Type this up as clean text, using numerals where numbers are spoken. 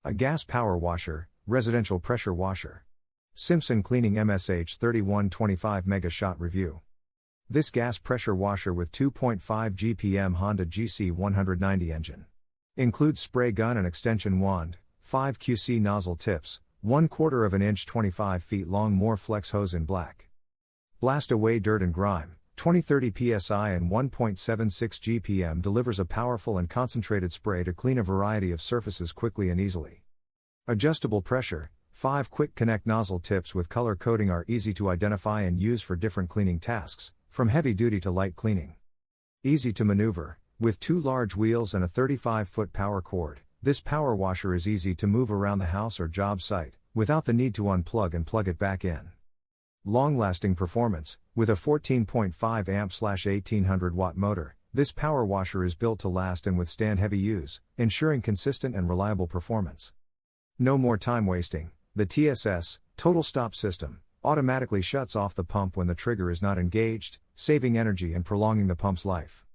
A gas power washer, residential pressure washer. SIMPSON cleaning MSH3125 MegaShot review. This gas pressure washer with 2.5 GPM Honda GC190 engine. Includes spray gun and extension wand, 5 QC nozzle tips, 1/4 inch 25 feet long more flex hose in black. Blast away dirt and grime, 20-30 psi and 1.76 GPM delivers a powerful and concentrated spray to clean a variety of surfaces quickly and easily. Adjustable pressure, 5 quick connect nozzle tips with color coding are easy to identify and use for different cleaning tasks, from heavy duty to light cleaning. Easy to maneuver, with 2 large wheels and a 35-foot power cord, this power washer is easy to move around the house or job site, without the need to unplug and plug it back in. Long-lasting performance, with a 14.5 amp/1800 watt motor, this power washer is built to last and withstand heavy use, ensuring consistent and reliable performance. No more time wasting, the TSS, Total Stop System, automatically shuts off the pump when the trigger is not engaged, saving energy and prolonging the pump's life.